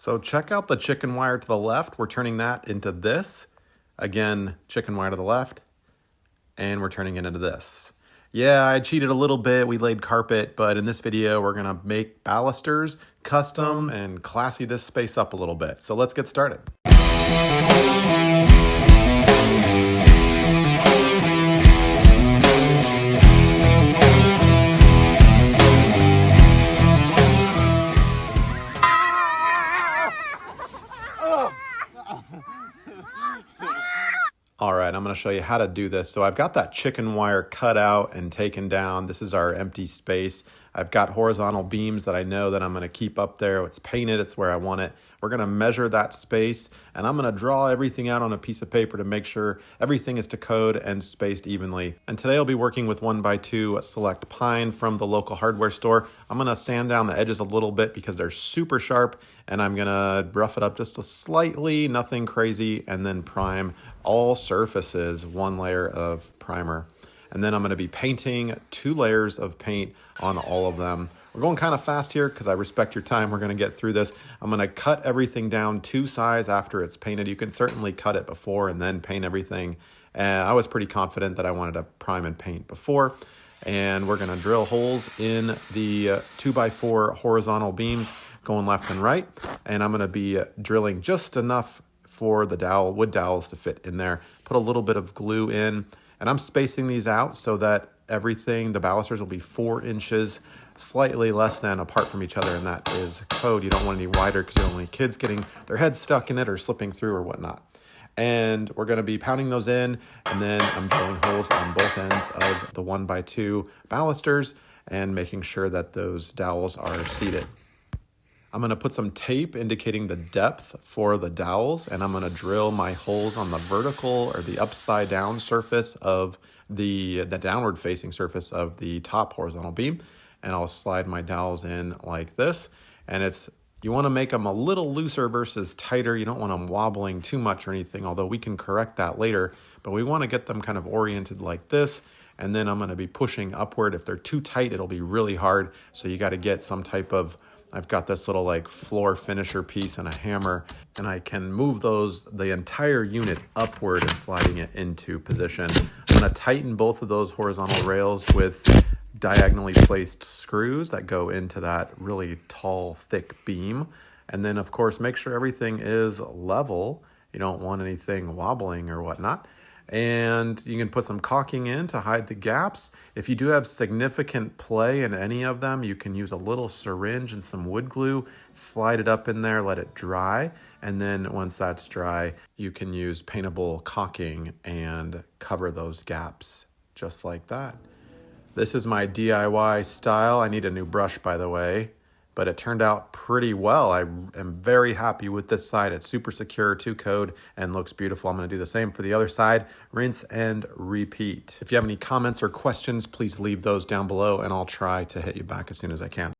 So check out the chicken wire to the left. We're turning that into this. Again, chicken wire to the left, and we're turning it into this. Yeah, I cheated a little bit. We laid carpet, but in this video, we're gonna make balusters, custom, and classy this space up a little bit. So let's get started. All right, I'm gonna show you how to do this. So I've got that chicken wire cut out and taken down. This is our empty space. I've got horizontal beams that I know that I'm gonna keep up there. It's painted, it's where I want it. We're gonna measure that space, and I'm gonna draw everything out on a piece of paper to make sure everything is to code and spaced evenly. And today I'll be working with 1x2 select pine from the local hardware store. I'm gonna sand down the edges a little bit because they're super sharp, and I'm gonna rough it up just a slightly, nothing crazy, and then prime all surfaces, one layer of primer. And then I'm gonna be painting 2 layers of paint on all of them. We're going kind of fast here because I respect your time. We're gonna get through this. I'm gonna cut everything down 2 size after it's painted. You can certainly cut it before and then paint everything. And I was pretty confident that I wanted to prime and paint before. And we're gonna drill holes in the 2x4 horizontal beams going left and right. And I'm gonna be drilling just enough for the dowel, wood dowels to fit in there. Put a little bit of glue in, and I'm spacing these out so that everything, the balusters will be 4 inches, slightly less than apart from each other, and that is code. You don't want any wider because you don't want any kids getting their heads stuck in it or slipping through or whatnot. And we're gonna be pounding those in, and then I'm drilling holes on both ends of the 1x2 balusters and making sure that those dowels are seated. I'm gonna put some tape indicating the depth for the dowels, and I'm gonna drill my holes on the vertical or the upside down surface of the downward facing surface of the top horizontal beam. And I'll slide my dowels in like this. And you wanna make them a little looser versus tighter. You don't want them wobbling too much or anything, although we can correct that later, but we wanna get them kind of oriented like this. And then I'm gonna be pushing upward. If they're too tight, it'll be really hard. So you gotta get some type of, I've got this little like floor finisher piece and a hammer, and I can move the entire unit upward and sliding it into position. I'm gonna tighten both of those horizontal rails with diagonally placed screws that go into that really tall, thick beam. And then of course, make sure everything is level. You don't want anything wobbling or whatnot. And you can put some caulking in to hide the gaps. If you do have significant play in any of them, you can use a little syringe and some wood glue, slide it up in there, let it dry. And then once that's dry, you can use paintable caulking and cover those gaps just like that. This is my DIY style. I need a new brush, by the way, but it turned out pretty well. I am very happy with this side. It's super secure, 2 code, and looks beautiful. I'm gonna do the same for the other side. Rinse and repeat. If you have any comments or questions, please leave those down below, and I'll try to hit you back as soon as I can.